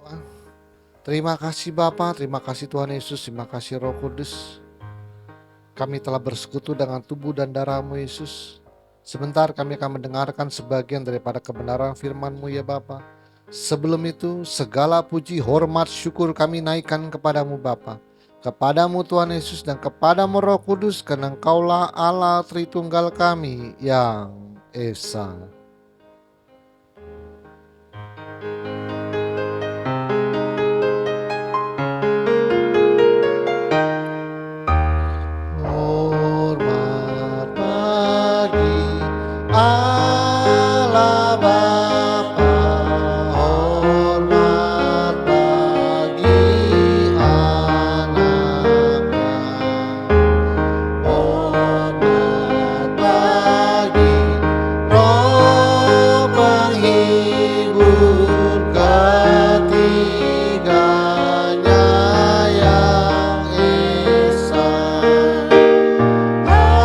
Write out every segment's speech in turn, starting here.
berdoa. Terima kasih Bapa, terima kasih Tuhan Yesus, terima kasih Roh Kudus. Kami telah bersekutu dengan tubuh dan darah-Mu Yesus. Sebentar kami akan mendengarkan sebagian daripada kebenaran firman-Mu ya Bapa. Sebelum itu segala puji, hormat, syukur kami naikkan kepadamu Bapa, kepadamu Tuhan Yesus dan kepadamu Roh Kudus, karena Engkaulah Allah Tritunggal kami yang Esa. Hormat bagi Allah Bapa, hormat bagi anaknya, hormat bagi Roh penghibur ketiganya yang Esa. Haleluya,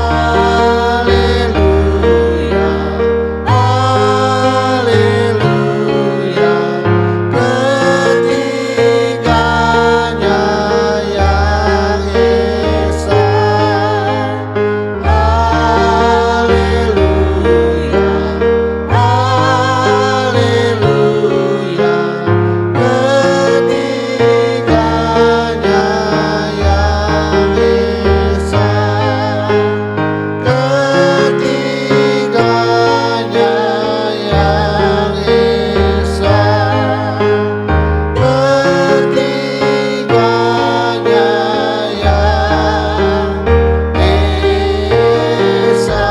haleluya, ketiganya yang Esa. Haleluya, haleluya, ketiganya yang Esa. Ketiganya yang Esa, ketiganya yang Esa.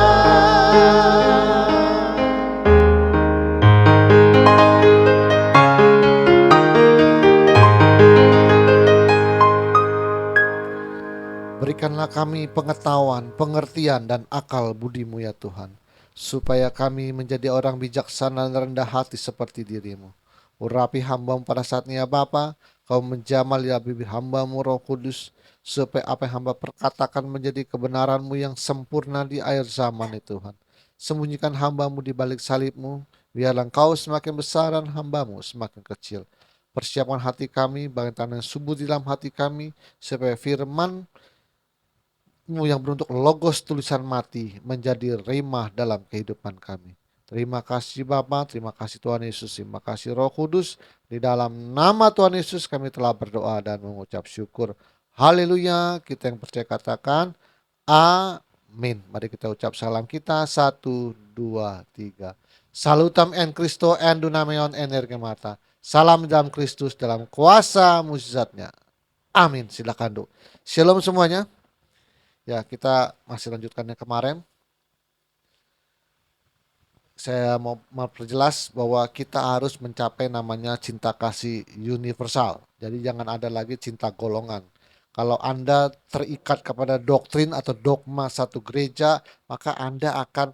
Berikanlah kami pengetahuan, pengertian, dan akal budi-Mu ya Tuhan, supaya kami menjadi orang bijaksana dan rendah hati seperti diri-Mu. Urapi hamba-Mu pada saatnya ya Bapa, Kau menjamal ya bibir hamba-Mu Roh Kudus, supaya apa yang hamba perkatakan menjadi kebenaran-Mu yang sempurna di akhir zaman ya Tuhan. Sembunyikan hamba-Mu di balik salib-Mu, biarlah Engkau semakin besar dan hamba-Mu semakin kecil. Persiapkan hati kami, bagi tanah yang subur di dalam hati kami, supaya firman yang berbentuk logos tulisan mati menjadi rhema dalam kehidupan kami. Terima kasih Bapa, terima kasih Tuhan Yesus, terima kasih Roh Kudus. Di dalam nama Tuhan Yesus kami telah berdoa dan mengucap syukur. Haleluya, kita yang percaya katakan amin. Mari kita ucap salam kita, 1, 2, 3. Salutam en Christo en dunamaion energemata. Salam dalam Kristus dalam kuasa mujizatnya. Amin. Silakan duk. Shalom semuanya. Ya, kita masih lanjutkan yang kemarin. Saya mau memperjelas bahwa kita harus mencapai namanya cinta kasih universal. Jadi jangan ada lagi cinta golongan. Kalau Anda terikat kepada doktrin atau dogma satu gereja, maka Anda akan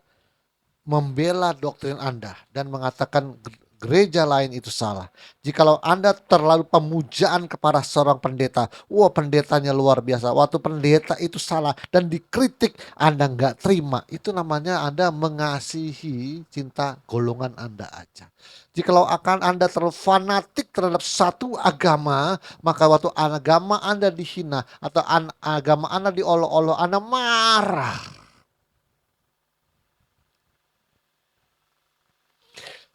membela doktrin Anda dan mengatakan gereja lain itu salah. Jikalau Anda terlalu pemujaan kepada seorang pendeta, wah pendetanya luar biasa, waktu pendeta itu salah dan dikritik Anda nggak terima, itu namanya Anda mengasihi cinta golongan Anda aja. Jikalau akan Anda terlalu fanatik terhadap satu agama, maka waktu agama Anda dihina atau agama Anda diolok-olok, Anda marah.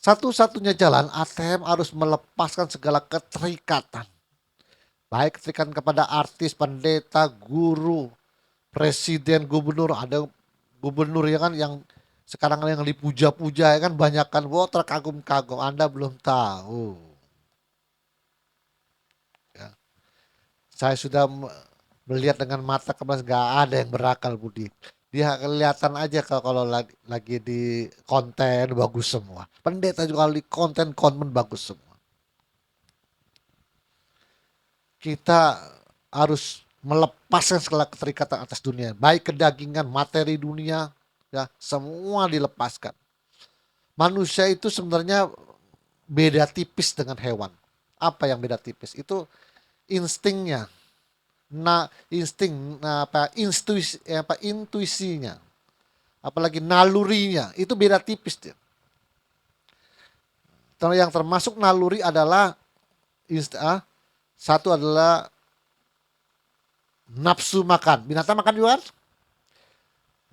Satu-satunya jalan ATM harus melepaskan segala keterikatan. Baik keterikatan kepada artis, pendeta, guru, presiden, gubernur. Ada gubernur ya kan yang sekarang yang dipuja-puja ya kan, banyak kan, wah terkagum-kagum. Anda belum tahu. Ya. Saya sudah melihat dengan mata kepala, gak ada yang berakal budi. Dia kelihatan aja kalau lagi di konten bagus semua. Pendeta juga kalau di konten bagus semua. Kita harus melepaskan segala keterikatan atas dunia, baik kedagingan, materi dunia, ya semua dilepaskan. Manusia itu sebenarnya beda tipis dengan hewan. Apa yang beda tipis? Itu instingnya, intuisinya, apalagi nalurinya itu beda tipis dia. Yang termasuk naluri adalah Satu adalah nafsu makan. Binatang makan juga kan?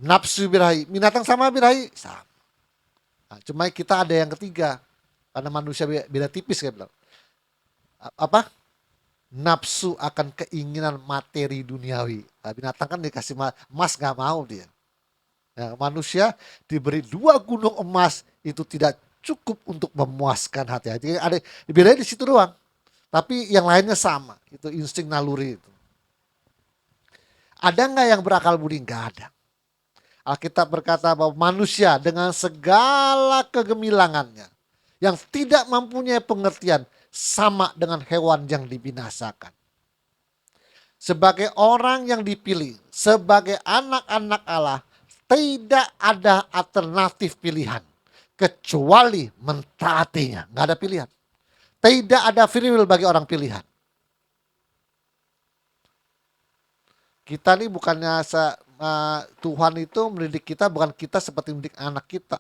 Nafsu birahi. Binatang sama birahi sama. Nah, cuma kita ada yang ketiga. Karena manusia beda tipis kayak bilang. Apa? Nafsu akan keinginan materi duniawi. Nah, binatang kan dikasih emas gak mau dia. Nah, manusia diberi 2 gunung emas itu tidak cukup untuk memuaskan hati. Jadi ada bedanya di situ doang. Tapi yang lainnya sama. Itu insting naluri itu. Ada nggak yang berakal budi? Nggak ada. Alkitab berkata bahwa manusia dengan segala kegemilangannya yang tidak mempunyai pengertian sama dengan hewan yang dibinasakan. Sebagai orang yang dipilih, sebagai anak-anak Allah, tidak ada alternatif pilihan kecuali mentaatinya. Nggak ada pilihan. Tidak ada free will bagi orang pilihan. Kita nih bukannya Tuhan itu mendidik kita, bukan kita seperti mendidik anak kita.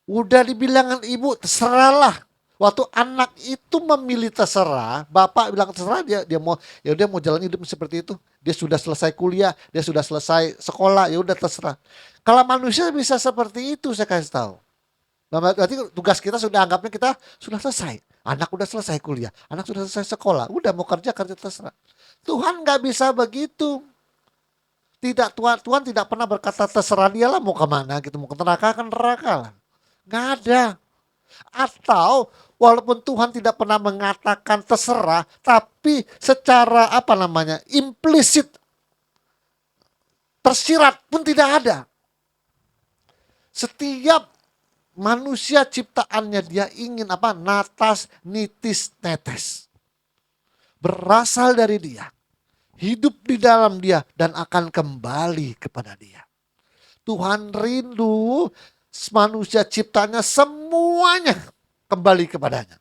Udah dibilangan ibu, terserahlah. Waktu anak itu memilih terserah, bapak bilang terserah, dia mau ya udah mau jalan hidup seperti itu. Dia sudah selesai kuliah, dia sudah selesai sekolah, ya udah terserah. Kalau manusia bisa seperti itu, saya kasih tahu. Berarti tugas kita sudah anggapnya kita sudah selesai. Anak udah selesai kuliah, anak sudah selesai sekolah, udah mau kerja terserah. Tuhan nggak bisa begitu. Tidak, Tuhan tidak pernah berkata terserah dia lah mau kemana gitu, mau ke neraka kan neraka lah. Nggak ada. Atau walaupun Tuhan tidak pernah mengatakan terserah, tapi secara implisit, tersirat pun tidak ada. Setiap manusia ciptaannya dia ingin natas, nitis, netes. Berasal dari dia. Hidup di dalam dia dan akan kembali kepada dia. Tuhan rindu manusia ciptanya semuanya kembali kepadanya.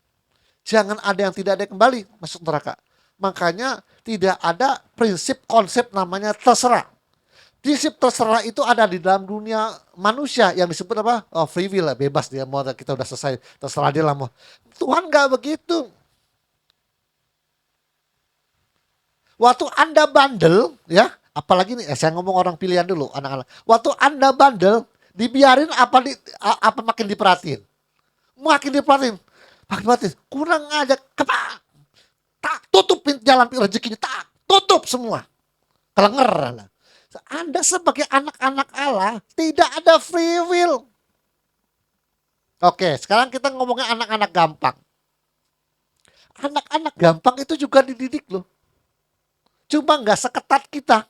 Jangan ada yang tidak ada yang kembali masuk neraka. Makanya tidak ada prinsip konsep namanya terserah. Prinsip terserah itu ada di dalam dunia manusia yang disebut free will, bebas dia mau kita udah selesai terserah dia lah mau. Tuhan gak begitu. Waktu Anda bandel ya, apalagi nih saya ngomong orang pilihan dulu anak-anak. Waktu Anda bandel, dibiarin apa makin diperhatiin? Makin diperhatiin. Makin diperhatiin. Kurang aja kepak. Tak tutupin jalan rezekinya, tak tutup semua. Kelenger. Anda sebagai anak-anak Allah tidak ada free will. Oke, sekarang kita ngomongin anak-anak gampang. Anak-anak gampang itu juga dididik loh. Cuma nggak seketat kita.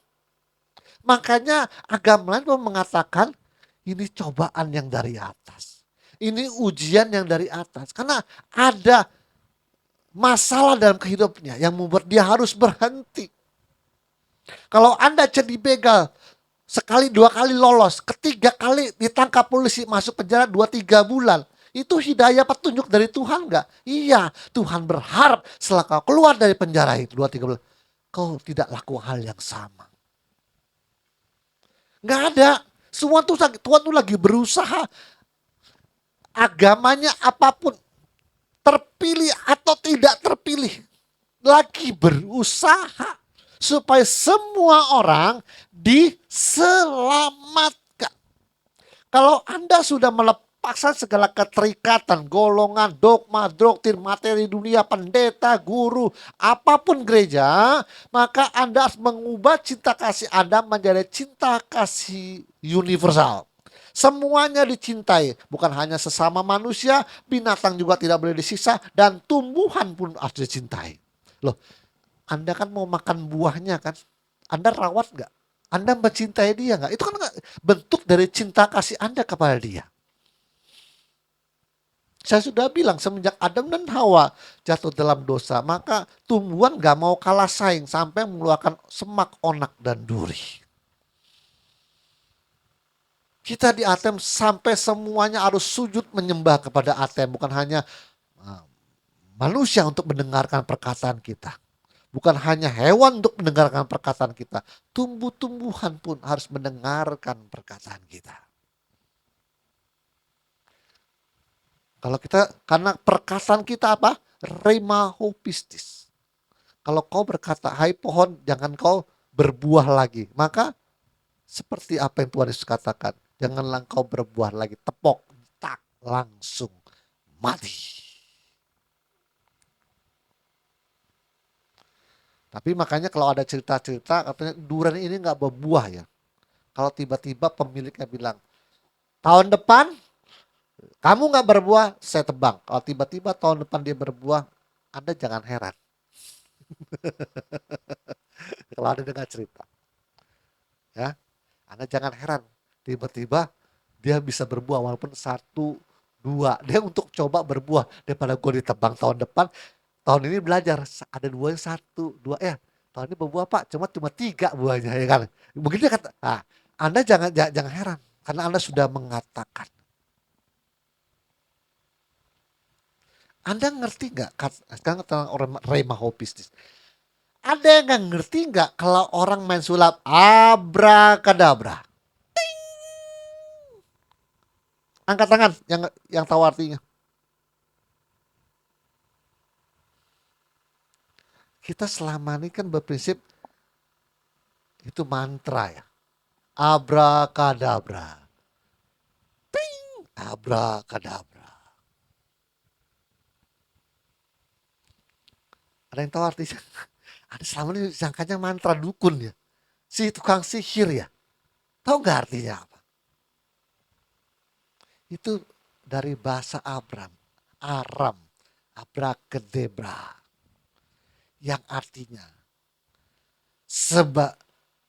Makanya agama lain mengatakan ini cobaan yang dari atas. Ini ujian yang dari atas. Karena ada masalah dalam kehidupannya yang membuat dia harus berhenti. Kalau Anda jadi begal, sekali 2 kali lolos, ketiga kali ditangkap polisi masuk penjara 2-3 bulan. Itu hidayah petunjuk dari Tuhan enggak? Iya, Tuhan berharap setelah kau keluar dari penjara itu 2-3 bulan, kau tidak lakukan hal yang sama. Nggak ada. Semua tuh Tuhan tuh lagi berusaha. Agamanya apapun, terpilih atau tidak terpilih, lagi berusaha supaya semua orang diselamatkan. Kalau Anda sudah melepaskan segala keterikatan, golongan, dogma, doktrin, materi dunia, pendeta, guru, apapun gereja, maka Anda harus mengubah cinta kasih Anda menjadi cinta kasih universal. Semuanya dicintai, bukan hanya sesama manusia, binatang juga tidak boleh disiksa, dan tumbuhan pun harus dicintai. Loh, Anda kan mau makan buahnya kan? Anda rawat gak? Anda mencintai dia gak? Itu kan bentuk dari cinta kasih Anda kepada dia. Saya sudah bilang semenjak Adam dan Hawa jatuh dalam dosa, maka tumbuhan gak mau kalah saing sampai mengeluarkan semak, onak, dan duri. Kita di ATM sampai semuanya harus sujud menyembah kepada ATM. Bukan hanya manusia untuk mendengarkan perkataan kita. Bukan hanya hewan untuk mendengarkan perkataan kita. Tumbuh-tumbuhan pun harus mendengarkan perkataan kita. Kalau kita, karena perkataan kita Rema hopistis. Kalau kau berkata, hai pohon, jangan kau berbuah lagi. Maka seperti apa yang Tuhan Yesus katakan, janganlah kau berbuah lagi. Tepok, tak, langsung mati. Tapi makanya kalau ada cerita-cerita katanya durian ini nggak berbuah ya. Kalau tiba-tiba pemiliknya bilang, tahun depan kamu nggak berbuah, saya tebang. Kalau tiba-tiba tahun depan dia berbuah, Anda jangan heran. Kalau Anda dengar cerita, ya, Anda jangan heran. Tiba-tiba dia bisa berbuah walaupun satu, dua. Dia untuk coba berbuah daripada gue ditebang tahun depan. Tahun ini belajar ada dua yang satu, dua ya. Tahun ini berbuah Pak, cuma tiga buahnya ya kan. Begitu dia kata, Anda jangan heran karena Anda sudah mengatakan. Anda ngerti nggak? Sekarang tentang orang rema hopistis. Ada yang nggak ngerti nggak kalau orang main sulap abrakadabra? Angkat tangan yang tahu artinya. Kita selama ini kan berprinsip itu mantra ya. Abrakadabra. Abrakadabra. Ada yang tahu artinya? Ada selama ini sangkanya mantra dukun ya. Si tukang sihir ya. Tahu nggak artinya apa? Itu dari bahasa Aram, abrakadabra. Yang artinya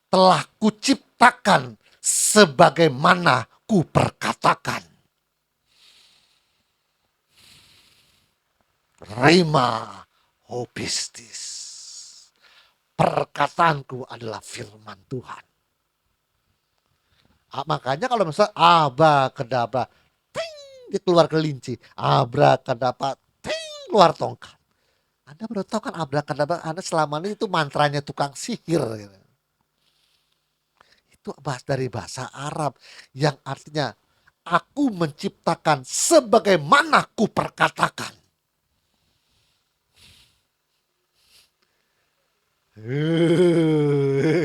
telah kuciptakan sebagaimana kuperkatakan. Rema hopistis. Perkataanku adalah firman Tuhan. Makanya kalau misalnya abrakadabra, dia keluar kelinci. Abrakadabra, keluar tongkat. Anda baru tahu kan abrakadabra, Anda selama ini itu mantranya tukang sihir. Itu dari bahasa Arab yang artinya aku menciptakan sebagaimana kuperkatakan.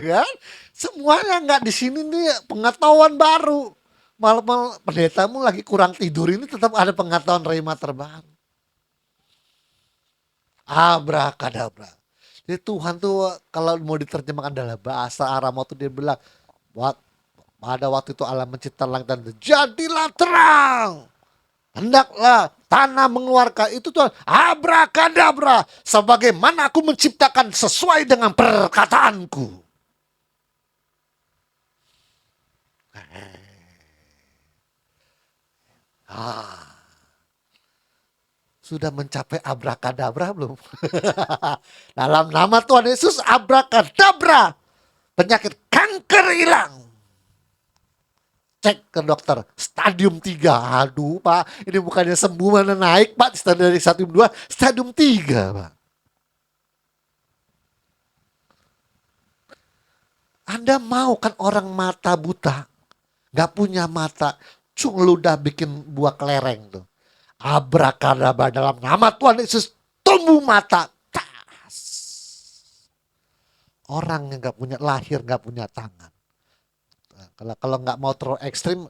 Kan? Semuanya nggak di sini nih pengetahuan baru. Malah pendetamu lagi kurang tidur ini tetap ada pengetahuan rema terbaru. Abrakadabra. Jadi Tuhan tuh kalau mau diterjemahkan dalam bahasa Arab itu dia bilang, pada waktu itu Allah menciptakan langit dan jadilah terang. Hendaklah tanah mengeluarkan itu Tuhan. Abrakadabra. Sebagaimana aku menciptakan sesuai dengan perkataanku. Sudah mencapai abrakadabra belum? Dalam nama Tuhan Yesus abrakadabra. Penyakit kanker hilang. Cek ke dokter, stadium 3. Aduh Pak, ini bukannya sembuh mana naik Pak, dari stadium 2, stadium 3 Pak. Anda mau kan orang mata buta, gak punya mata, lu udah bikin buah kelereng tuh. Abrakadabra dalam nama Tuhan Yesus, tumbuh mata. Tas. Orang yang gak punya lahir, gak punya tangan. Kalau nggak mau terlalu ekstrim,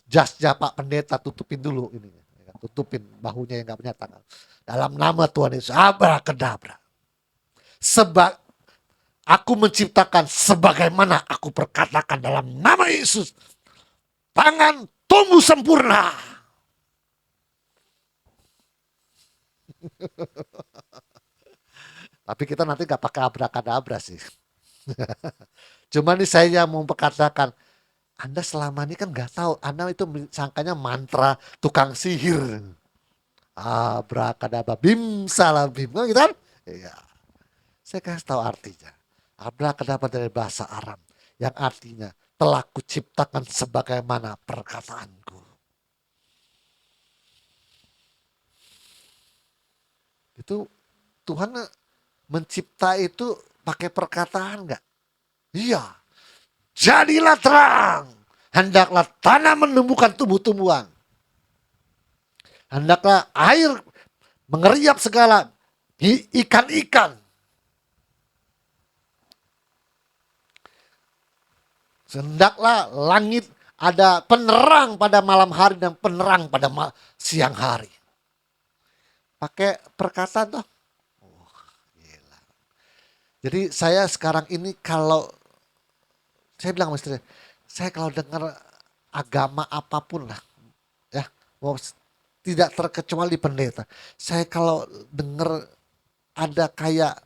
jasnya Pak Pendeta tutupin dulu ini, tutupin bahunya yang nggak punya tangan. Dalam nama Tuhan Yesus, abrakadabra. Sebab aku menciptakan sebagaimana aku perkatakan dalam nama Yesus. Tangan tumbuh sempurna. Tapi kita nanti nggak pakai abrakadabra sih. Cuma nih saya mau perkatakan, Anda selama ini kan nggak tahu, Anda itu sangkanya mantra tukang sihir. Abrakadabra, bim salam bim, gitu kan? Iya. Saya kasih tahu artinya. Abrakadabra dari bahasa Arab yang artinya telah kuciptakan sebagaimana perkataanku. Itu Tuhan mencipta itu pakai perkataan nggak? Iya. Jadilah terang. Hendaklah tanah menumbuhkan tumbuh-tumbuhan. Hendaklah air mengeriap segala ikan-ikan. Hendaklah langit ada penerang pada malam hari dan penerang pada siang hari. Pakai perkataan tuh. Gila. Jadi saya sekarang ini kalau saya bilang sama istri, saya kalau dengar agama apapun lah, ya, mau tidak terkecuali pendeta. Saya kalau dengar ada kayak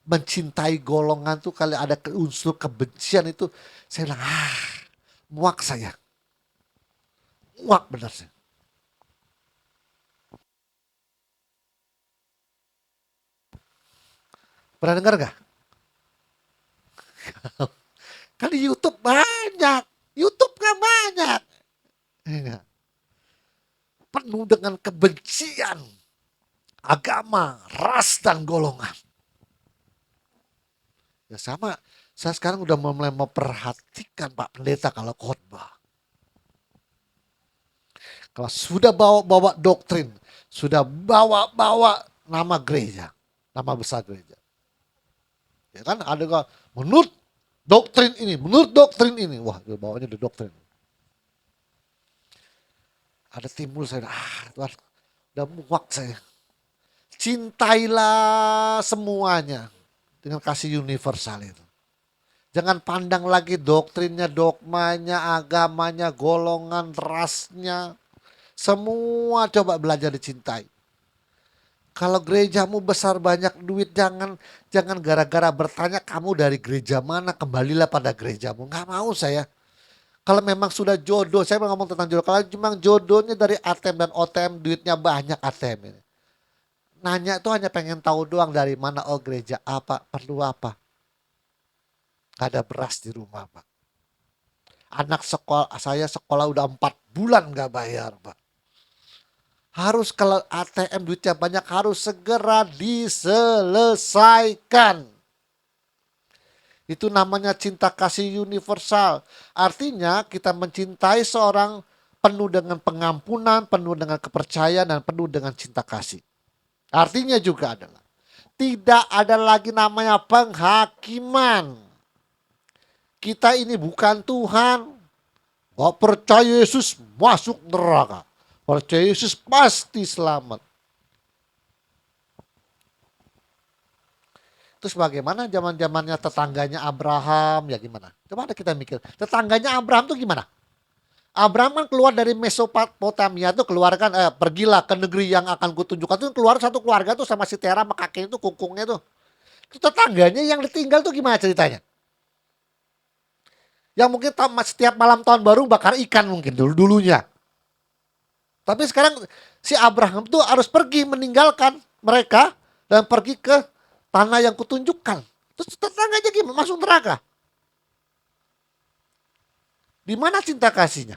mencintai golongan tuh, kali ada unsur kebencian itu, saya bilang muak saya, muak benar saya. Pernah dengar gak? Kan di YouTube banyak, YouTube kan banyak, ya, penuh dengan kebencian agama, ras dan golongan. Ya sama, saya sekarang udah mulai memperhatikan Pak Pendeta kalau khotbah. Kalau sudah bawa-bawa doktrin, sudah bawa-bawa nama gereja, nama besar gereja. Ya kan ada kok menurut doktrin ini, menurut doktrin ini. Wah, dia bawanya udah doktrin. Ada timbul saya, Tuhan, udah muak saya. Cintailah semuanya dengan kasih universal itu. Jangan pandang lagi doktrinnya, dogmanya, agamanya, golongan, rasnya. Semua coba belajar dicintai. Kalau gerejamu besar banyak duit, jangan gara-gara bertanya kamu dari gereja mana, kembalilah pada gerejamu. Nggak mau saya. Kalau memang sudah jodoh, saya ngomong tentang jodoh. Kalau memang jodohnya dari ATM dan OTM, duitnya banyak ATM ini. Nanya itu hanya pengen tahu doang dari mana, oh gereja apa, perlu apa. Gak ada beras di rumah Pak. Anak saya sekolah udah 4 bulan gak bayar Pak. Harus kalau ATM duitnya banyak harus segera diselesaikan. Itu namanya cinta kasih universal. Artinya kita mencintai seorang penuh dengan pengampunan, penuh dengan kepercayaan, dan penuh dengan cinta kasih. Artinya juga adalah tidak ada lagi namanya penghakiman. Kita ini bukan Tuhan. Gak percaya Yesus masuk neraka. Percaya Yesus pasti selamat. Terus bagaimana zaman-zamannya tetangganya Abraham, ya gimana? Coba kita mikir, tetangganya Abraham tuh gimana? Abraham kan keluar dari Mesopotamia tuh, pergilah ke negeri yang akan kutunjukkan. Tuh keluar satu keluarga tuh sama si Tera sama kakeknya tuh, kungkungnya tuh. Terus tetangganya yang ditinggal tuh gimana ceritanya? Yang mungkin setiap malam tahun baru bakar ikan mungkin dulunya. Tapi sekarang si Abraham tuh harus pergi meninggalkan mereka dan pergi ke tanah yang kutunjukkan. Terus tetangganya gimana? Masuk neraka. Di mana cinta kasihnya?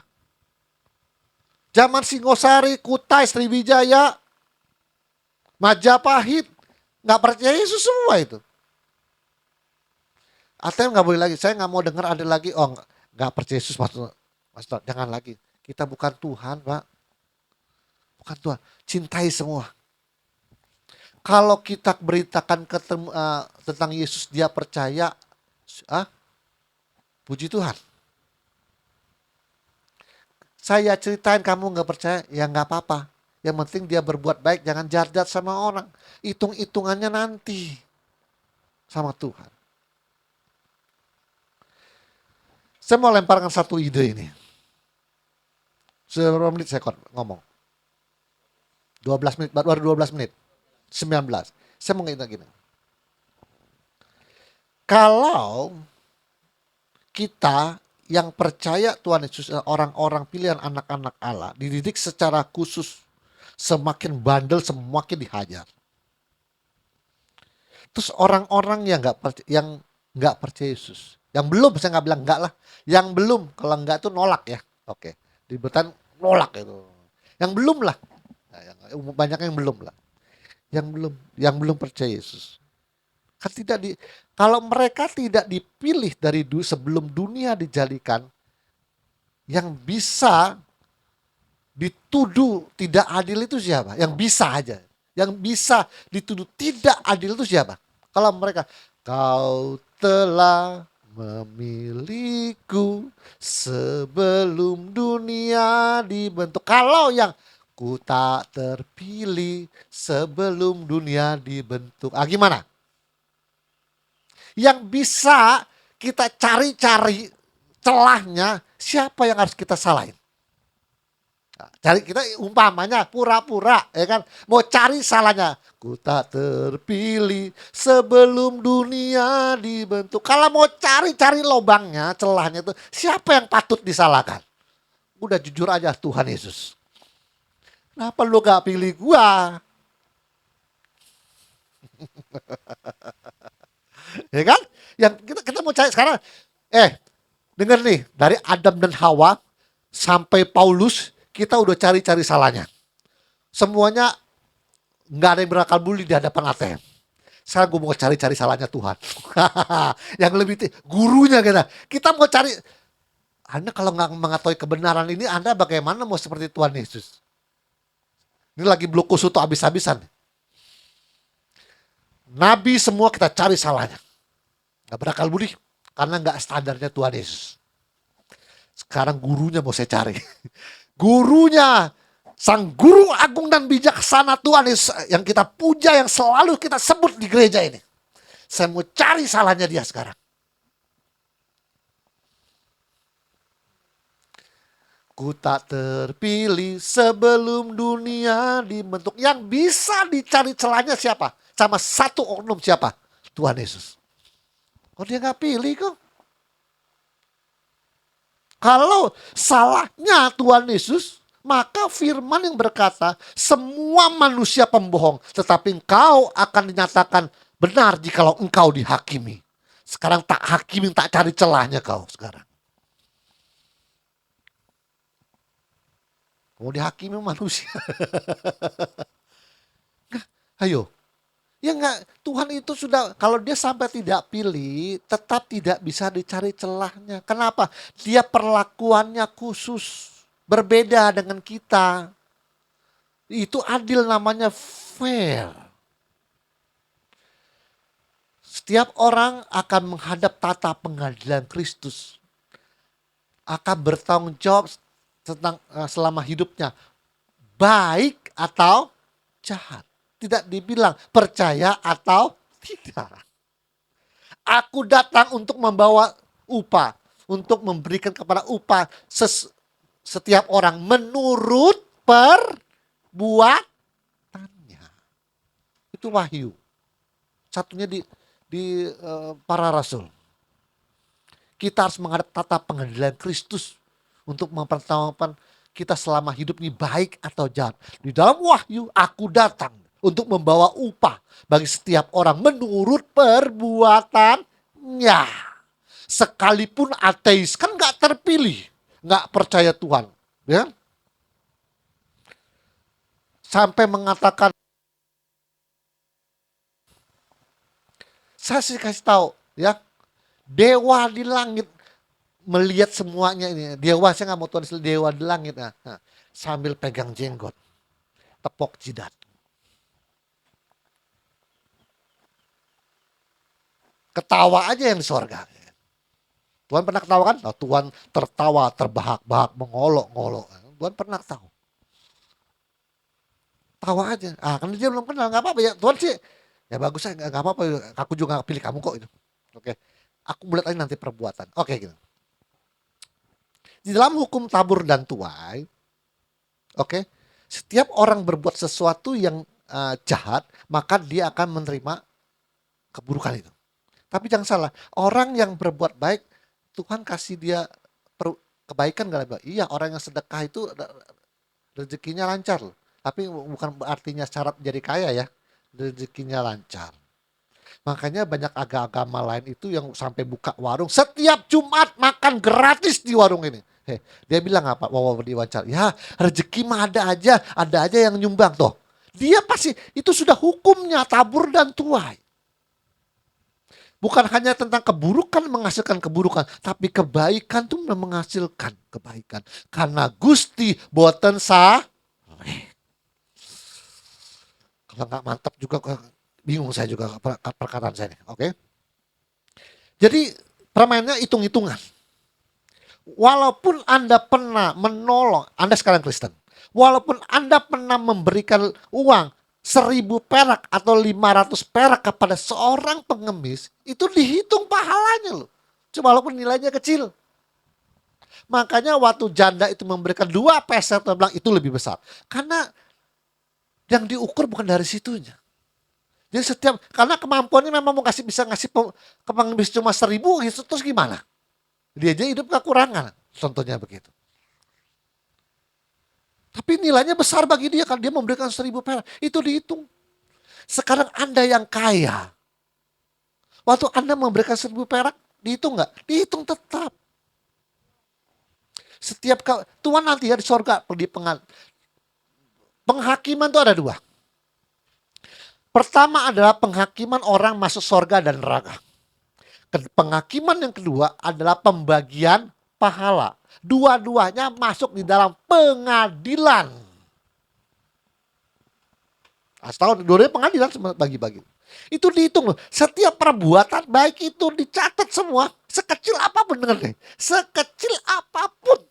Zaman Singosari, Kutai, Sriwijaya, Majapahit, nggak percaya Yesus semua itu. ATM nggak boleh lagi. Saya nggak mau dengar ada lagi. Oh, nggak percaya Yesus, Pastor. Jangan lagi. Kita bukan Tuhan, Pak. Bukan Tuhan. Cintai semua. Kalau kita beritakan tentang Yesus, dia percaya, puji Tuhan. Saya ceritain kamu nggak percaya, ya nggak apa-apa. Yang penting dia berbuat baik, jangan jahat sama orang. Hitung-hitungannya nanti sama Tuhan. Saya mau lemparkan satu ide ini. Seberapa menit saya ngomong? 12 menit, baru 12 menit. 19. Saya mau ngingat gini. Kalau kita yang percaya Tuhan Yesus, orang-orang pilihan anak-anak Allah, dididik secara khusus, semakin bandel semakin dihajar. Terus orang-orang yang nggak percaya Yesus, yang belum, saya nggak bilang enggak lah, yang belum, kalau enggak itu nolak ya, oke, dibetan nolak itu, yang belum lah, banyak yang belum lah, yang belum percaya Yesus. Kan kalau mereka tidak dipilih dari sebelum dunia dijadikan, yang bisa dituduh tidak adil itu siapa? Yang bisa aja. Yang bisa dituduh tidak adil itu siapa? Kalau mereka, kau telah memilihku sebelum dunia dibentuk. Kalau yang ku tak terpilih sebelum dunia dibentuk. Gimana? Yang bisa kita cari-cari celahnya, siapa yang harus kita salahin? Cari kita umpamanya pura-pura ya kan, mau cari salahnya. Ku tak terpilih sebelum dunia dibentuk. Kalau mau cari-cari lobangnya, celahnya itu, siapa yang patut disalahkan? Udah jujur aja, Tuhan Yesus. Kenapa lu gak pilih gua? Ya kan? Yang kita mau cari sekarang. Dengar nih, dari Adam dan Hawa sampai Paulus, kita udah cari-cari salahnya. Semuanya nggak ada yang berakal budi di hadapan ATM. Sekarang gue mau cari-cari salahnya Tuhan. Yang lebih gurunya kita. Kita mau cari. Anda kalau nggak mengetahui kebenaran ini, Anda bagaimana mau seperti Tuhan Yesus? Ini lagi blok kusuto habis-habisan. Nabi semua kita cari salahnya. Nggak berakal budi. Karena nggak standarnya Tuhan Yesus. Sekarang gurunya mau saya cari. Gurunya, sang guru agung dan bijaksana Tuhan yang kita puja, yang selalu kita sebut di gereja ini. Saya mau cari salahnya dia sekarang. Ku tak terpilih sebelum dunia dibentuk. Yang bisa dicari celahnya siapa? Sama satu oknum siapa? Tuhan Yesus. Oh, dia gak pilih kok. Kalau salahnya Tuhan Yesus, maka firman yang berkata, semua manusia pembohong, tetapi engkau akan dinyatakan benar jikalau engkau dihakimi. Sekarang tak hakimi, tak cari celahnya kau sekarang. Mau dihakimi manusia. Ayo. Ya enggak, Tuhan itu sudah, kalau dia sampai tidak pilih, tetap tidak bisa dicari celahnya. Kenapa? Dia perlakuannya khusus, berbeda dengan kita. Itu adil, namanya fair. Setiap orang akan menghadap tata pengadilan Kristus. Akan bertanggung jawab tentang selama hidupnya. Baik atau jahat. Tidak dibilang percaya atau tidak. Aku datang untuk membawa upah. Untuk memberikan kepada upah setiap orang menurut perbuatannya. Itu wahyu. Satunya di para rasul. Kita harus menghadap tata pengadilan Kristus. Untuk mempertahankan kita selama hidup ini baik atau jahat. Di dalam wahyu, aku datang untuk membawa upah bagi setiap orang menurut perbuatannya. Sekalipun ateis, kan gak terpilih, gak percaya Tuhan. Ya? Sampai mengatakan, saya sih kasih tahu, ya, dewa di langit melihat semuanya ini. Dewa, saya gak mau tulis dewa di langit. Nah, sambil pegang jenggot, tepok jidat. Ketawa aja yang di sorga. Tuhan pernah ketawa kan? Nah, Tuhan tertawa, terbahak-bahak, mengolok-ngolok. Tuhan pernah tahu. Tawa aja. Karena dia belum kenal, gak apa-apa ya. Tuhan sih, ya bagus aja, gak apa-apa. Aku juga gak pilih kamu kok itu. Oke. Aku melihat aja nanti perbuatan. Oke gitu. Di dalam hukum tabur dan tuai, oke, setiap orang berbuat sesuatu yang jahat, maka dia akan menerima keburukan itu. Tapi jangan salah, orang yang berbuat baik, Tuhan kasih dia kebaikan gak? Iya, orang yang sedekah itu rezekinya lancar loh. Tapi bukan artinya syarat jadi kaya ya, rezekinya lancar. Makanya banyak agama lain itu yang sampai buka warung, setiap Jumat makan gratis di warung ini. Dia bilang apa? Di wawancara, ya rezeki mah ada aja yang nyumbang toh. Dia pasti, itu sudah hukumnya tabur dan tuai. Bukan hanya tentang keburukan menghasilkan keburukan, tapi kebaikan tuh menghasilkan kebaikan. Karena Gusti boten saleh. Kalau nggak mantap juga, bingung saya juga perkataan saya nih. Oke. Jadi permainnya hitung-hitungan. Walaupun Anda pernah menolong, Anda sekarang Kristen. Walaupun Anda pernah memberikan uang 1.000 perak atau 500 perak kepada seorang pengemis, itu dihitung pahalanya loh. Cuma walaupun nilainya kecil. Makanya waktu janda itu memberikan 2 peser, dia bilang itu lebih besar. Karena yang diukur bukan dari situnya. Jadi karena kemampuannya memang mau bisa ngasih ke pengemis cuma 1.000, terus gimana? Dia aja hidup kekurangan, contohnya begitu. Tapi nilainya besar bagi dia, kan dia memberikan 1.000 perak. Itu dihitung. Sekarang Anda yang kaya, waktu Anda memberikan 1.000 perak, dihitung nggak? Dihitung tetap. Setiap Tuhan nanti ya di sorga, di penghakiman itu ada 2. Pertama adalah penghakiman orang masuk sorga dan neraka. Penghakiman yang kedua adalah pembagian pahala. Dua-duanya masuk di dalam pengadilan. Setahun, dua-duanya pengadilan bagi-bagi. Itu dihitung loh. Setiap perbuatan baik itu dicatat semua. Sekecil apapun, dengar deh. Sekecil apapun.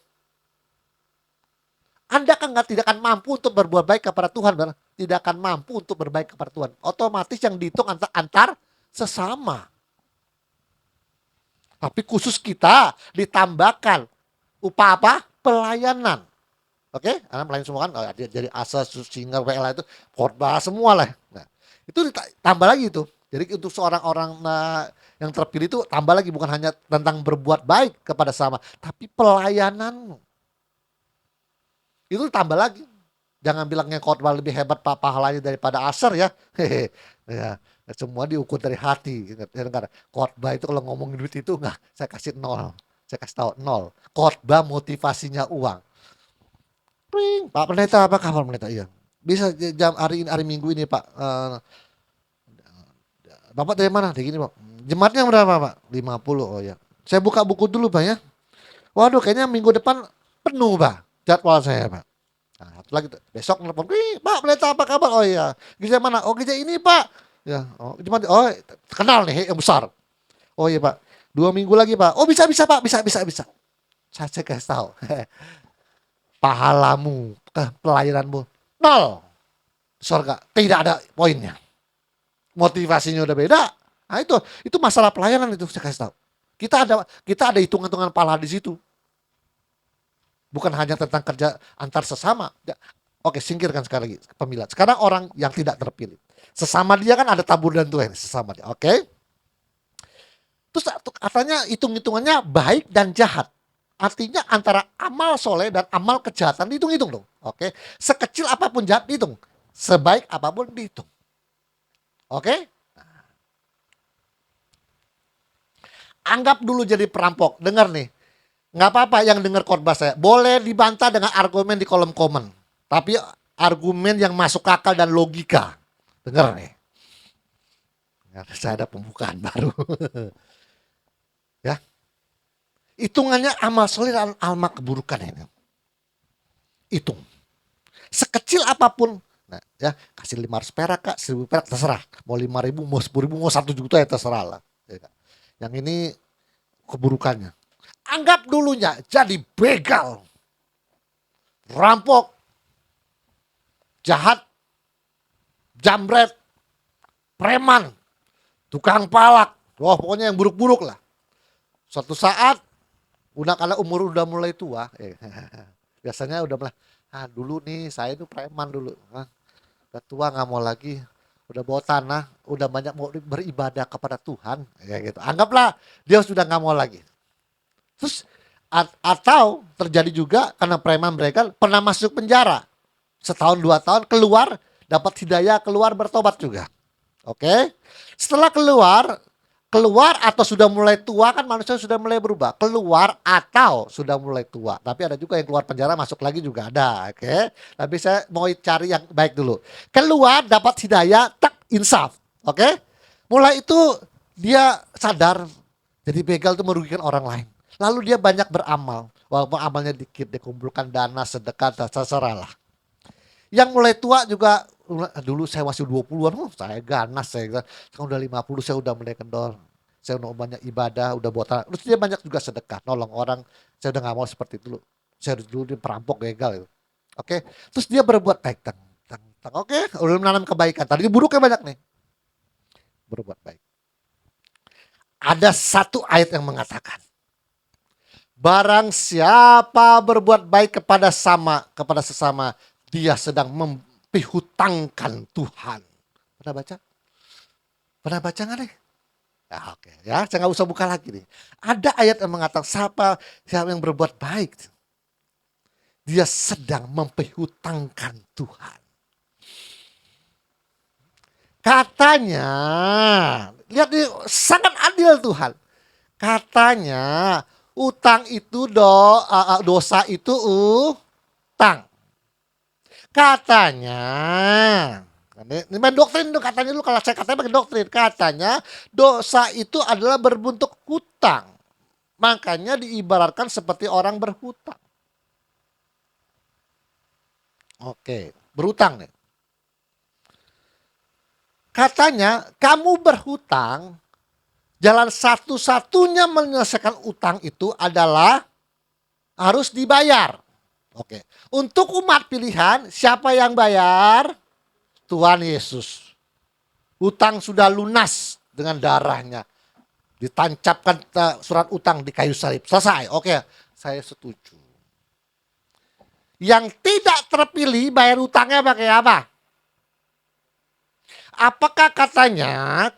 Anda kan tidak akan mampu untuk berbuat baik kepada Tuhan. Benar? Tidak akan mampu untuk berbaik kepada Tuhan. Otomatis yang dihitung antar sesama. Tapi khusus kita ditambahkan upah apa? Pelayanan. Oke? Karena pelayan semua kan jadi asas, singer, WLA itu khotbah semua lah. Nah, itu ditambah lagi itu. Jadi untuk seorang orang yang terpilih itu tambah lagi, bukan hanya tentang berbuat baik kepada sama, tapi pelayananmu. Itu tambah lagi. Jangan bilangnya khotbah lebih hebat pahalanya daripada asar ya. Hehe. Ya, semua diukur dari hati. Khotbah itu kalau ngomongin duit itu enggak, saya kasih 0. Saya kasih tahu 0. Khotbah motivasinya uang. Pring, Pak Pendeta, apa kabar Pendeta? Iya. Bisa jam hari Minggu ini Pak. Bapak dari mana? Dari gini Pak. Jemaatnya berapa Pak? 50. Oh ya. Saya buka buku dulu Pak ya. Waduh, kayaknya minggu depan penuh Pak jadwal saya Pak. Nah, satu lagi besok nelfon, Pak Pendeta apa kabar? Oh iya. Gereja mana? Oh gereja ini Pak. Ya, oh jemaat. Oh kenal nih yang besar. Oh iya Pak. 2 minggu lagi Pak. Oh bisa Pak. Bisa. Saya kasih tahu. Pahalamu, pelayananmu 0. Surga tidak ada poinnya. Motivasinya udah beda. Nah itu masalah pelayanan itu saya kasih tahu. Kita ada hitung-hitungan pahala di situ. Bukan hanya tentang kerja antar sesama. Oke, singkirkan sekali lagi pemilihan. Sekarang orang yang tidak terpilih. Sesama dia kan ada tabur dan tuai sesama dia. Oke. Terus katanya hitung-hitungannya baik dan jahat. Artinya antara amal soleh dan amal kejahatan dihitung-hitung dong. Oke. Sekecil apapun jahat dihitung. Sebaik apapun dihitung. Oke. Anggap dulu jadi perampok. Dengar nih. Nggak apa-apa yang dengar khotbah saya. Boleh dibantah dengan argumen di kolom komen. Tapi argumen yang masuk akal dan logika. Dengar nih. Saya ada pembukaan baru. Ya. Hitungannya amal soleh dan amal keburukan ini. Hitung. Sekecil apapun. Nah, ya, kasih 500 perak Kak, 1.000 perak terserah. Mau 5.000, mau 10.000, mau 1 juta ya terserah lah. Ya, yang ini keburukannya. Anggap dulunya jadi begal. Rampok. Jahat. Jambret. Preman. Tukang palak. Wah, pokoknya yang buruk-buruk lah. Suatu saat karena umur udah mulai tua, biasanya udah mulai, dulu nih saya itu preman dulu, udah tua nggak mau lagi, udah bawa tanah, udah banyak mau beribadah kepada Tuhan, kayak gitu. Anggaplah dia sudah nggak mau lagi. Terus atau terjadi juga karena preman mereka pernah masuk penjara, setahun 2 tahun keluar, dapat hidayah keluar bertobat juga, oke? Setelah keluar atau sudah mulai tua, kan manusia sudah mulai berubah. Keluar atau sudah mulai tua. Tapi ada juga yang keluar penjara masuk lagi juga ada. Oke. Tapi saya mau cari yang baik dulu. Keluar dapat hidayah, tak insaf. Oke. Mulai itu dia sadar jadi begal itu merugikan orang lain. Lalu dia banyak beramal. Walaupun amalnya dikit, dia kumpulkan dana, sedekah, terserah lah. Yang mulai tua juga dulu saya masih 20-an, saya ganas saya. Sekarang udah 50 saya udah mulai kendor. Saya udah banyak ibadah, udah buat terus dia banyak juga sedekah, nolong orang. Saya udah nggak mau seperti itu dulu. Saya dulu dia perampok begal itu. Oke, terus dia berbuat baik. Oke, udah menanam kebaikan. Tadi buruknya banyak nih. Berbuat baik. Ada satu ayat yang mengatakan, barang siapa berbuat baik kepada sesama, dia sedang mempihutangkan Tuhan. Pernah baca? Pernah baca nggak nih? Ya, oke, ya, saya nggak usah buka lagi nih. Ada ayat yang mengatakan siapa yang berbuat baik, dia sedang mempihutangkan Tuhan. Katanya, lihat nih, sangat adil Tuhan. Katanya utang itu dosa itu utang. Katanya, ini main doktrin tuh katanya, lu kalau saya katanya pakai doktrin. Katanya dosa itu adalah berbentuk hutang. Makanya diibaratkan seperti orang berhutang. Oke, berhutang nih. Katanya kamu berhutang, jalan satu-satunya menyelesaikan utang itu adalah harus dibayar. Oke. Untuk umat pilihan, siapa yang bayar? Tuhan Yesus. Utang sudah lunas dengan darahnya. Ditancapkan surat utang di kayu salib. Selesai. Oke, saya setuju. Yang tidak terpilih bayar utangnya pakai apa? Apakah katanya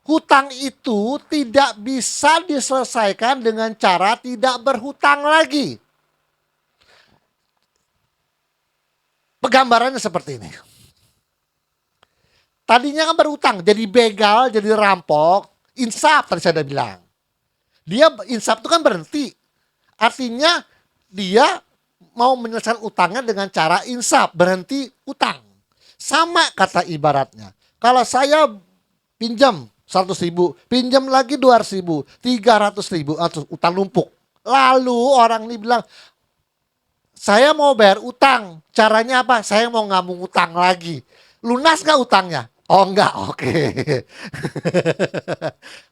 hutang itu tidak bisa diselesaikan dengan cara tidak berhutang lagi? Penggambarannya seperti ini. Tadinya kan berhutang, jadi begal, jadi rampok, insaf tadi saya udah bilang. Dia insaf itu kan berhenti. Artinya dia mau menyelesaikan utangnya dengan cara insaf, berhenti utang. Sama kata ibaratnya. Kalau saya pinjam 100.000, pinjam lagi 200.000, 300.000, atau utang numpuk. Lalu orang ini bilang, saya mau bayar utang. Caranya apa? Saya mau ngambung utang lagi. Lunas gak utangnya? Oh enggak, oke.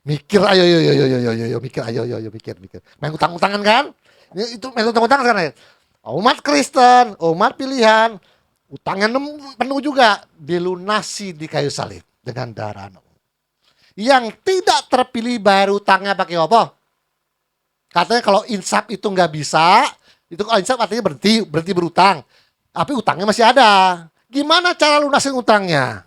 Mikir, ayo, mikir, ayo, mikir. Main utang-utangan kan? Itu main utang-utangan kan? Umat Kristen, umat pilihan, utangnya penuh juga, dilunasi di kayu salib dengan darah. Yang tidak terpilih bayar utangnya pakai apa? Katanya kalau insaf itu nggak bisa, itu kalau insaf artinya berhenti berutang. Tapi utangnya masih ada. Gimana cara lunasin utangnya?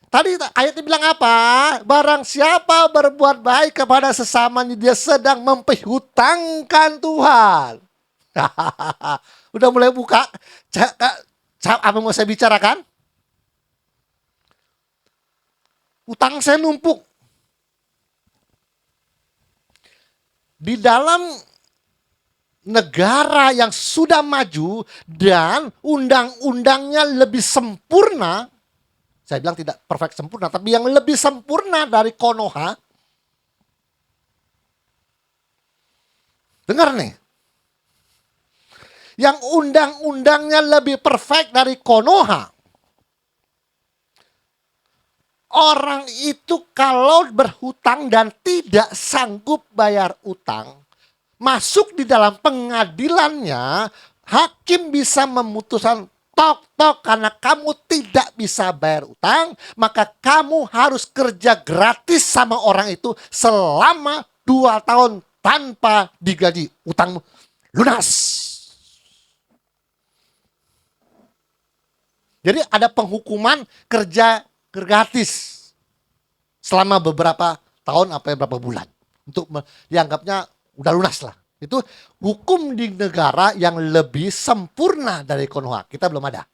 Tadi ayatnya bilang apa? Barang siapa berbuat baik kepada sesamanya, dia sedang mempihutangkan Tuhan. Udah mulai buka. Apa mau saya bicarakan? Utang saya numpuk. Di dalam negara yang sudah maju dan undang-undangnya lebih sempurna, saya bilang tidak perfect sempurna, tapi yang lebih sempurna dari Konoha. Dengar nih. Yang undang-undangnya lebih perfect dari Konoha. Orang itu kalau berhutang dan tidak sanggup bayar utang, masuk di dalam pengadilannya, hakim bisa memutuskan tok karena kamu tidak bisa bayar utang, maka kamu harus kerja gratis sama orang itu selama 2 tahun tanpa digaji. Utangmu lunas. Jadi ada penghukuman kerja gratis selama beberapa tahun berapa bulan untuk dianggapnya udah lunas lah. Itu hukum di negara yang lebih sempurna dari Konoha. Kita belum ada.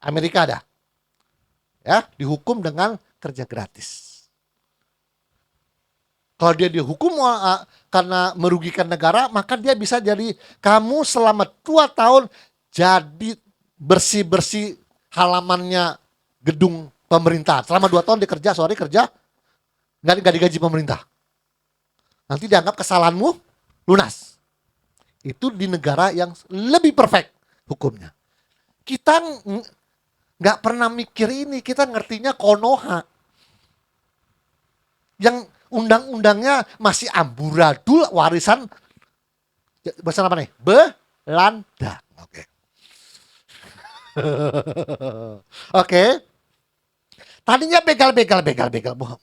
Amerika ada. Ya, dihukum dengan kerja gratis. Kalau dia dihukum karena merugikan negara, maka dia bisa jadi kamu selama 2 tahun jadi bersih-bersih halamannya gedung pemerintah. Selama 2 tahun dia kerja nggak digaji pemerintah. Nanti dianggap kesalahanmu lunas. Itu di negara yang lebih perfect. hukumnya. Kita nggak pernah mikir ini, kita ngertinya Konoha. Yang undang-undangnya masih amburadul warisan bahasa apa nih? Belanda. Oke. Oke. Tadinya begal. Bohong.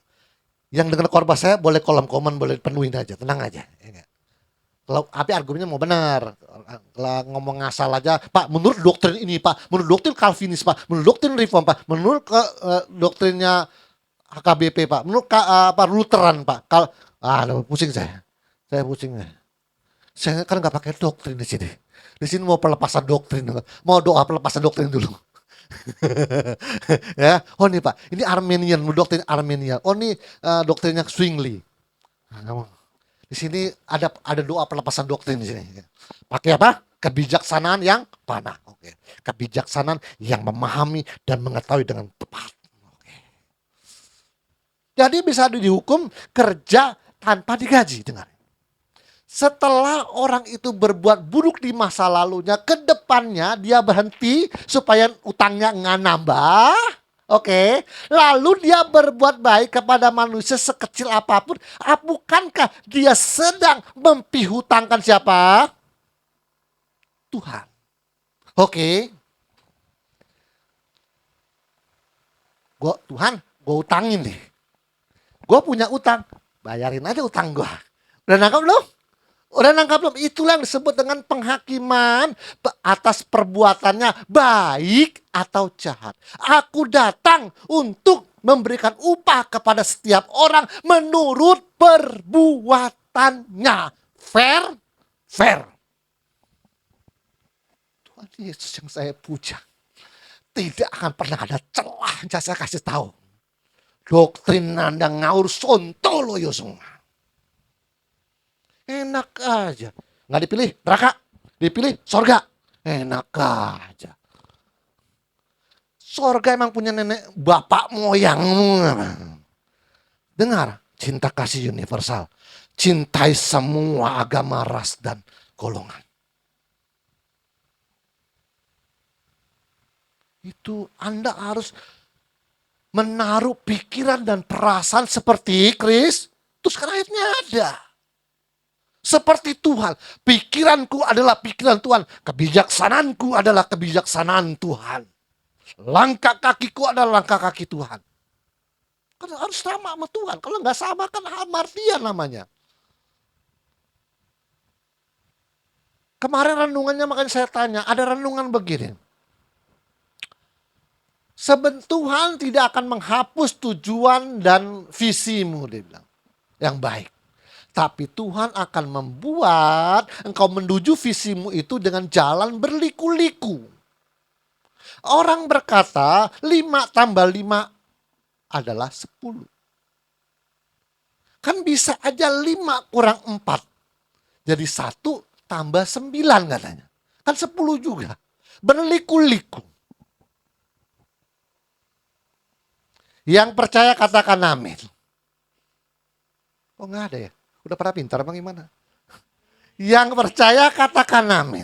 Yang dengan korban saya boleh kolom komen, boleh penuhin aja, tenang aja. Ya, kalau tapi argumennya mau benar, kalau ngomong ngasal aja, Pak, menurut doktrin ini, Pak, menurut doktrin Calvinis, Pak, menurut doktrin Reform, Pak, menurut doktrinnya HKBP, Pak, menurut apa Lutheran, Pak. Kalau pusing saya pusing. Saya kan nggak pakai doktrin di sini. Di sini mau pelepasan doktrin, mau doa pelepasan doktrin dulu. Ya, oh nih Pak, ini Armenian, doktrin Armenian. Oh nih doktrinnya Zwingli. Nah, di sini ada doa pelepasan doktrin di sini. Pakai apa? Kebijaksanaan yang panah. Oke. Kebijaksanaan yang memahami dan mengetahui dengan tepat. Oke. Jadi bisa dihukum kerja tanpa digaji, dengar. Setelah orang itu berbuat buruk di masa lalunya, ke depannya dia berhenti supaya utangnya nggak nambah. Oke, lalu dia berbuat baik kepada manusia sekecil apapun. Bukankah dia sedang mempihutangkan siapa? Tuhan. Oke. Tuhan, gue utangin nih. Gue punya utang, bayarin aja utang gue. Udah nangkap belum? Udah nangkap belum? Itulah yang disebut dengan penghakiman atas perbuatannya baik atau jahat. Aku datang untuk memberikan upah kepada setiap orang menurut perbuatannya. Fair? Fair. Tuhan Yesus yang saya puja. Tidak akan pernah ada celah yang saya kasih tahu. Doktrin Anda ngaur sontolo yosong. Enak aja. Nggak dipilih neraka, dipilih sorga. Enak aja. Sorga emang punya nenek bapak moyangmu. Dengar, cinta kasih universal. Cintai semua agama, ras, dan golongan. Itu Anda harus menaruh pikiran dan perasaan seperti Kristus. Karena akhirnya ada. Seperti Tuhan, pikiranku adalah pikiran Tuhan, kebijaksanaanku adalah kebijaksanaan Tuhan. Langkah kakiku adalah langkah kaki Tuhan. Kan harus sama sama Tuhan, kalau nggak sama kan hamartian namanya. Kemarin renungannya makanya saya tanya, ada renungan begini. Tuhan tidak akan menghapus tujuan dan visimu, dia bilang, yang baik. Tapi Tuhan akan membuat engkau menuju visimu itu dengan jalan berliku-liku. Orang berkata 5 tambah 5 adalah 10. Kan bisa aja 5 kurang 4. Jadi 1 tambah 9 katanya. Kan 10 juga. Berliku-liku. Yang percaya katakan amin. Oh nggak ada ya? Udah pada pintar apa gimana? Yang percaya katakan amin.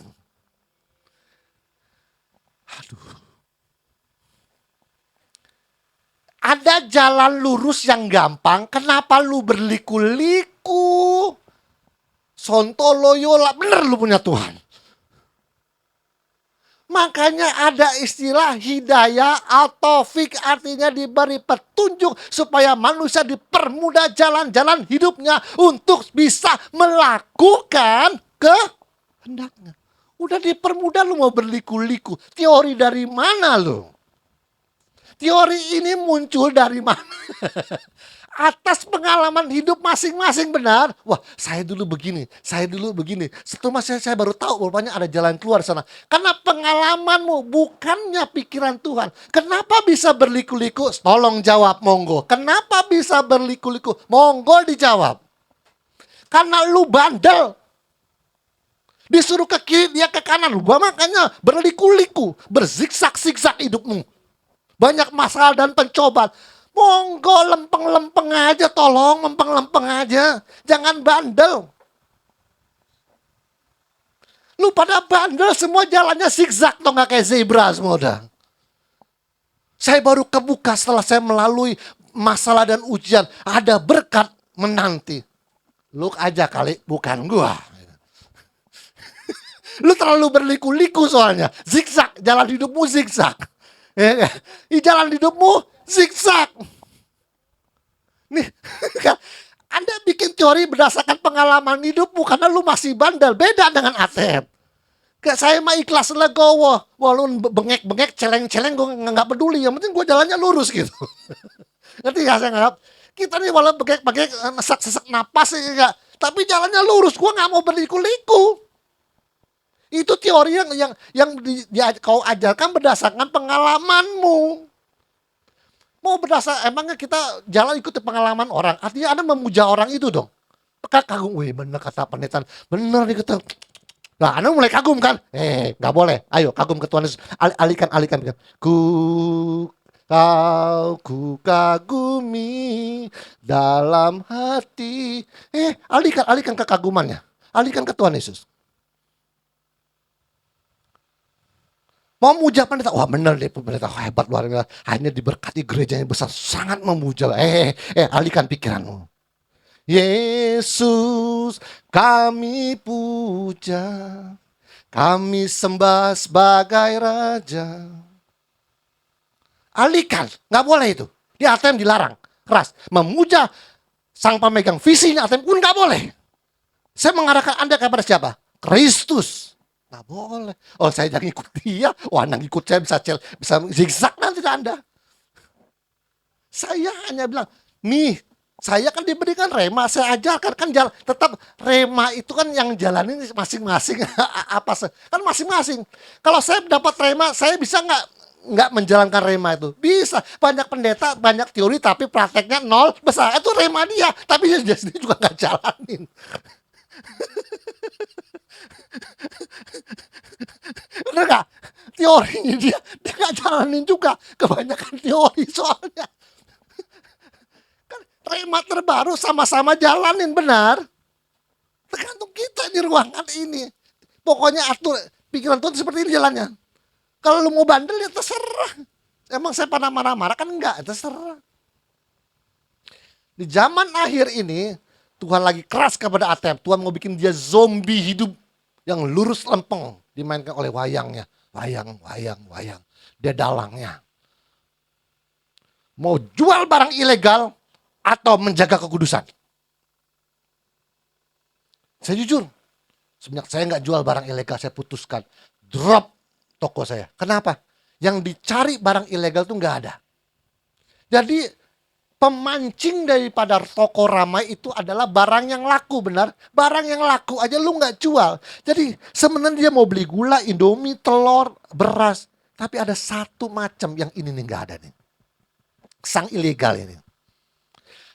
Aduh. Ada jalan lurus yang gampang, kenapa lu berliku-liku? Sontoloyo lah, bener lu punya Tuhan. Makanya ada istilah hidayah atau taufik, artinya diberi petunjuk supaya manusia dipermudah jalan-jalan hidupnya untuk bisa melakukan kehendaknya. Udah dipermudah, lu mau berliku-liku. Teori dari mana lu? Teori ini muncul dari mana? Atas pengalaman hidup masing-masing, benar. Wah, saya dulu begini. Setelah saya baru tahu rupanya ada jalan keluar sana. Karena pengalamanmu bukannya pikiran Tuhan. Kenapa bisa berliku-liku? Tolong jawab, monggo. Kenapa bisa berliku-liku? Monggo dijawab. Karena lu bandel. Disuruh ke kiri, dia ke kanan. Lu makanya berliku-liku. Berzigzag-zigzag hidupmu. Banyak masalah dan pencobaan. Monggo lempeng-lempeng aja, tolong lempeng-lempeng aja. Jangan bandel. Lu pada bandel semua, jalannya zigzag atau nggak kayak zebra semua udah. Saya baru kebuka setelah saya melalui masalah dan ujian. Ada berkat menanti. Lu aja kali, bukan gua. Lu terlalu berliku-liku soalnya. Zigzag, jalan hidupmu zigzag. Ya, jalan hidupmu zigzag. Nih, Anda bikin teori berdasarkan pengalaman hidupmu karena lu masih bandel. Beda dengan ATM. Kayak saya mah ikhlas legowo. Walaupun bengek-bengek, celeng-celeng, gue nggak peduli. Yang penting gue jalannya lurus gitu. Ngerti gak saya nganggap? Kita nih walaupun bengek-bengek, sesak-sesak napas, ya, tapi jalannya lurus. Gue nggak mau berliku-liku. Itu teori yang kau ajarkan berdasarkan pengalamanmu. Mau emangnya kita jalan ikuti pengalaman orang, artinya Anda memuja orang itu dong. Kagum, wih bener kata pendeta, bener nih kata. Nah, Anda mulai kagum kan? Nggak boleh. Ayo kagum ke Tuhan Yesus. Alihkan. Ku kagumi dalam hati. Alihkan kekagumannya. Alihkan ke Tuhan Yesus. Mau muja pendeta, wah bener deh pendeta, hebat luar biasa. Hanya diberkati gerejanya besar, sangat memuja. Alihkan pikiranmu. Yesus kami puja, kami sembah sebagai Raja. Alihkan, nggak boleh itu. Di ATM dilarang, keras. Memuja sang pemegang visinya ATM pun nggak boleh. Saya mengarahkan Anda kepada siapa? Kristus. Nggak boleh. Oh saya jangan ikut dia. Wah nang ikut saya bisa zigzag nanti Anda. Saya hanya bilang, nih saya kan diberikan rema, saya ajarkan kan jalan. Tetap rema itu kan yang jalanin masing-masing. Kan masing-masing. Kalau saya dapat rema, saya bisa nggak menjalankan rema itu? Bisa. Banyak pendeta, banyak teori, tapi prakteknya nol besar. Itu rema dia, tapi dia sendiri juga nggak jalanin. Bener gak? Teorinya dia gak jalanin juga. Kebanyakan teori soalnya. Kan rema terbaru sama-sama jalanin, benar. Tergantung kita di ruangan ini. Pokoknya atur pikiran Tuhan seperti ini jalannya. Kalau lu mau bandel ya terserah. Emang saya pernah marah-marah kan enggak, terserah. Di zaman akhir ini Tuhan lagi keras kepada ATM. Tuhan mau bikin dia zombie hidup yang lurus lempeng, dimainkan oleh wayangnya. Wayang. Dia dalangnya. Mau jual barang ilegal atau menjaga kekudusan. Saya jujur, semenjak saya nggak jual barang ilegal, saya putuskan drop toko saya. Kenapa? Yang dicari barang ilegal tuh nggak ada. Jadi pemancing daripada toko ramai itu adalah barang yang laku, benar? Barang yang laku aja lu nggak jual. Jadi sebenarnya dia mau beli gula, Indomie, telur, beras. Tapi ada satu macam yang ini nih nggak ada nih. Sang ilegal ini.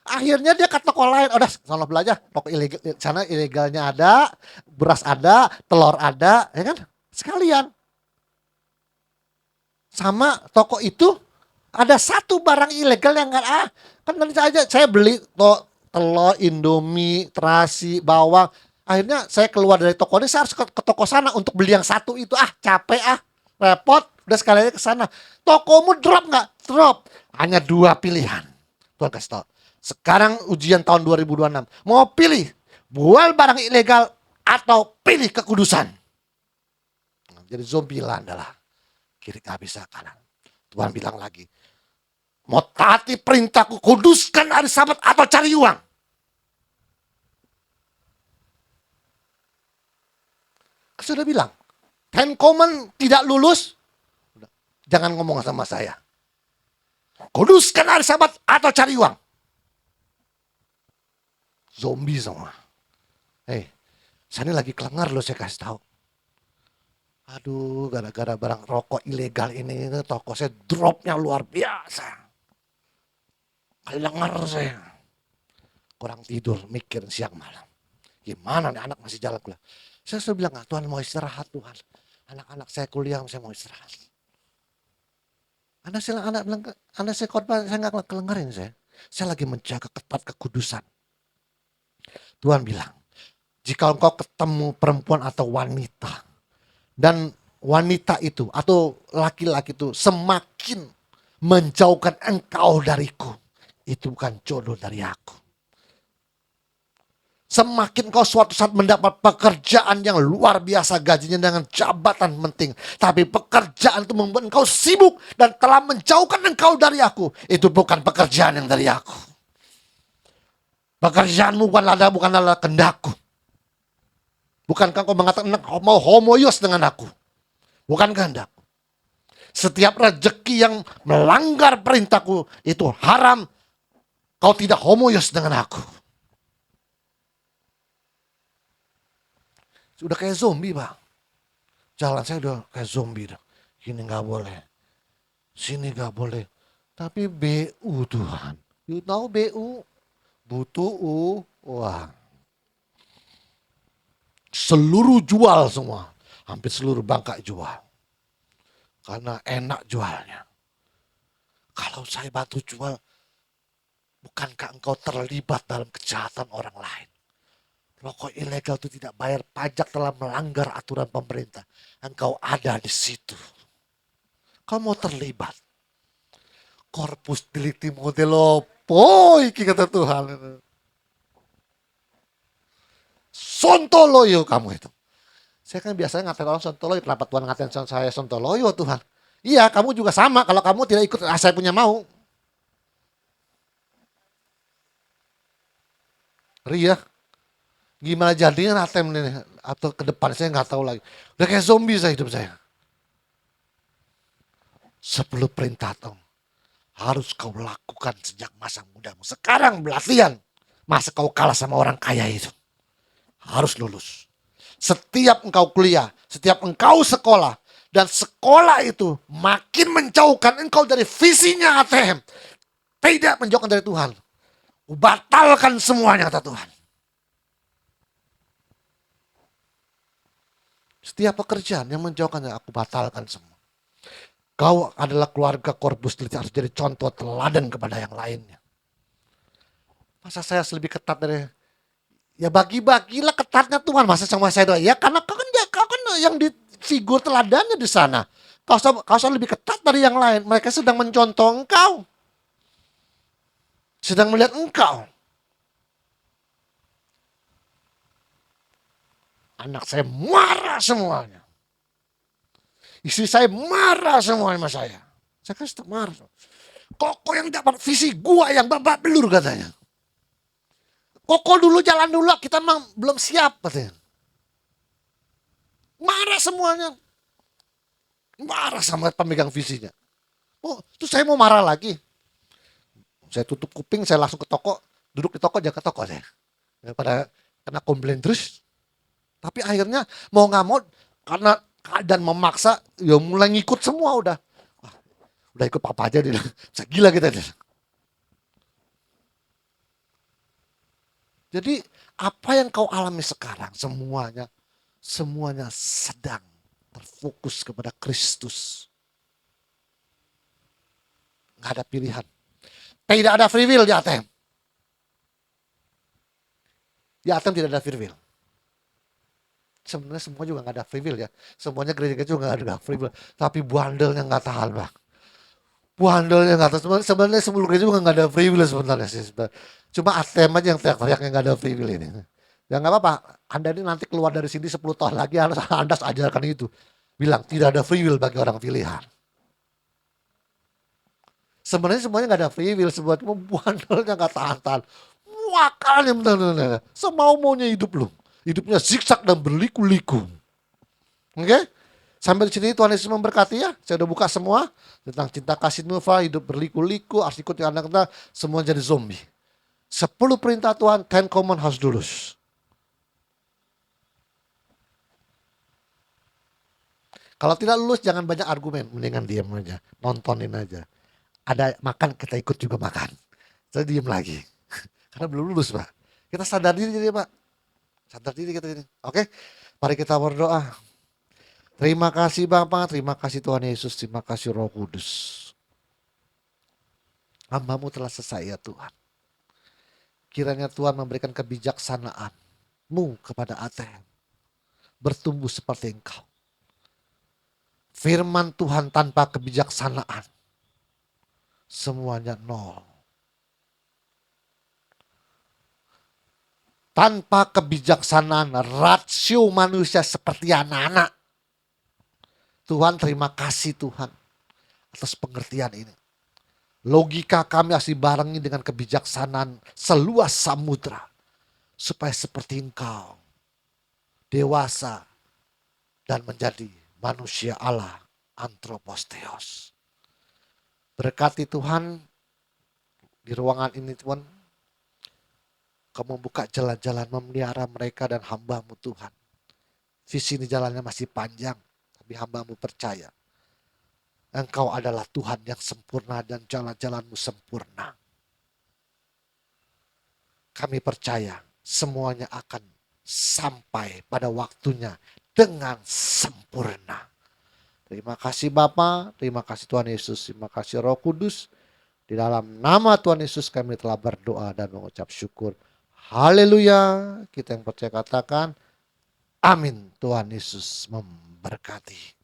Akhirnya dia ke toko lain, udah sana belajar, toko ilegal, sana ilegalnya ada, beras ada, telur ada, ya kan? Sekalian. Sama toko itu ada satu barang ilegal yang kan nanti aja saya beli telur, Indomie, terasi, bawang. Akhirnya saya keluar dari toko ini, saya harus ke toko sana untuk beli yang satu itu. Capek repot, udah sekalian ke sana. Tokomu drop nggak? Drop. Hanya 2 pilihan. Tuhan kasih tau. Sekarang ujian tahun 2026. Mau pilih bual barang ilegal atau pilih kekudusan. Jadi zombie lah adalah kiri gak bisa kanan. Tuhan bilang lagi, mau taati perintahku, kuduskan hari Sabat atau cari uang. Sudah bilang, Ten Command tidak lulus, jangan ngomong sama saya. Kuduskan hari Sabat atau cari uang. Zombie semua. Saya ini lagi kelengar loh, saya kasih tahu. Aduh, gara-gara barang rokok ilegal ini toko saya dropnya luar biasa. Kelengar saya. Kurang tidur, mikir siang malam. Gimana nih anak masih jalan kuliah. Saya sudah bilang, Tuhan mau istirahat Tuhan. Anak-anak saya kuliah, saya mau istirahat. Anak saya korban, saya nggak kelengarin saya. Saya lagi menjaga ketat kekudusan. Tuhan bilang, jika engkau ketemu perempuan atau wanita Dan wanita itu atau laki-laki itu semakin menjauhkan engkau dariku, itu bukan jodoh dari aku. Semakin kau suatu saat mendapat pekerjaan yang luar biasa gajinya dengan jabatan penting. Tapi pekerjaan itu membuat engkau sibuk dan telah menjauhkan engkau dari aku. Itu bukan pekerjaan yang dari aku. Pekerjaanmu bukanlah kehendakku. Bukankah kau mengatakan kau mau homoyos dengan aku? Bukan kehendakku. Setiap rezeki yang melanggar perintahku itu haram. Kau tidak homoyos dengan aku. Sudah kayak zombie, Bang. Jalan saya udah kayak zombie. Gini gak boleh. Sini gak boleh. Tapi BU Tuhan. You tahu BU? Butuh U. Wah. Seluruh jual semua. Hampir seluruh bangka jual. Karena enak jualnya. Kalau saya bantu jual, bukankah engkau terlibat dalam kejahatan orang lain? Rokok ilegal itu tidak bayar pajak, telah melanggar aturan pemerintah. Engkau ada di situ. Kau mau terlibat. Corpus delicti modelo iki kata Tuhan. Sontoloyo kamu itu. Saya kan biasanya ngatain orang sontoloyo. Kenapa Tuhan ngatain saya sontoloyo Tuhan? Iya, kamu juga sama. Kalau kamu tidak ikut saya punya mau. Ria, gimana jadinya Natem ini? Atau ke depan saya nggak tahu lagi. Udah kayak zombie saya hidup saya. 10 perintah Tom harus kau lakukan sejak masa mudamu. Sekarang berlatihan. Masa kau kalah sama orang kaya itu? Harus lulus. Setiap engkau kuliah, setiap engkau sekolah, dan sekolah itu makin menjauhkan engkau dari visinya ATM. Tidak menjauhkan dari Tuhan. Batalkan semuanya kata Tuhan. Setiap pekerjaan yang menjauhkan aku batalkan semua. Kau adalah keluarga Corpus Delicti harus jadi contoh teladan kepada yang lainnya. Masa saya lebih ketat dari ya bagi-bagilah ketatnya Tuhan masa sama saya doa. Ya karena kau kan yang di figur teladannya di sana. Kau lebih ketat dari yang lain. Mereka sedang mencontoh engkau. Sedang melihat engkau. Anak saya marah semuanya. Istri saya marah semuanya sama saya. Saya kan tetap marah. Kok yang dapat visi gua yang babak belur katanya. Kok dulu jalan dulu kita memang belum siap katanya. Marah semuanya. Marah sama pemegang visinya. Oh, terus saya mau marah lagi. Saya tutup kuping, saya langsung ke toko. Duduk di toko, jaga toko saya. Daripada kena komplain terus. Tapi akhirnya mau gak mau, karena keadaan memaksa, ya mulai ngikut semua udah. Wah, udah ikut papa aja dia. Bisa gila kita. Jadi apa yang kau alami sekarang semuanya sedang terfokus kepada Kristus. Nggak ada pilihan. Tidak ada free will di ATM. Di ATM tidak ada free will. Sebenarnya semua juga nggak ada free will ya. Semuanya gereja-gereja juga nggak ada free will. Tapi bandelnya nggak tahan bang. Bandelnya nggak tahan. Sebenarnya sebelum gereja juga nggak ada free will sebenarnya sih. Cuma ATM aja yang teriak-teriak yang nggak ada free will ini. Ya nggak apa-apa. Anda ini nanti keluar dari sini 10 tahun lagi harus Anda ajarkan itu. Bilang tidak ada free will bagi orang pilihan. Sebenarnya semuanya nggak ada free will, sebuah cuma bandelnya nggak tahan-tahan. Wakalnya benar-benar. Semau-maunya hidup lu. Hidupnya zigzag dan berliku-liku. Oke? Sampai di sini Tuhan Yesus memberkati ya. Saya udah buka semua tentang cinta kasih Nova, hidup berliku-liku, harus ikut yang anak-anak, semua jadi zombie. 10 perintah Tuhan, 10 command harus lulus. Kalau tidak lulus jangan banyak argumen, mendingan diam aja, nontonin aja. Ada makan kita ikut juga makan. Saya diam lagi. Karena belum lulus Pak. Kita sadar diri jadi Pak. Sadar diri kita ini. Oke, mari kita berdoa. Terima kasih Bapak, terima kasih Tuhan Yesus, terima kasih Roh Kudus. Hamba-Mu telah selesai ya Tuhan. Kiranya Tuhan memberikan kebijaksanaan-Mu kepada ATM. Bertumbuh seperti Engkau. Firman Tuhan tanpa kebijaksanaan, semuanya nol. Tanpa kebijaksanaan, rasio manusia seperti anak-anak. Tuhan, terima kasih Tuhan atas pengertian ini. Logika kami harus dibarengi dengan kebijaksanaan seluas samudra. Supaya seperti Engkau, dewasa dan menjadi manusia Allah, anthropos theos. Berkati Tuhan di ruangan ini Tuhan. Kamu buka jalan-jalan memelihara mereka dan hamba-Mu Tuhan. Di sini jalannya masih panjang, tapi hamba-Mu percaya. Engkau adalah Tuhan yang sempurna dan jalan-jalan-Mu sempurna. Kami percaya semuanya akan sampai pada waktunya dengan sempurna. Terima kasih Bapa, terima kasih Tuhan Yesus, terima kasih Roh Kudus. Di dalam nama Tuhan Yesus kami telah berdoa dan mengucap syukur. Haleluya. Kita yang percaya katakan amin. Tuhan Yesus memberkati.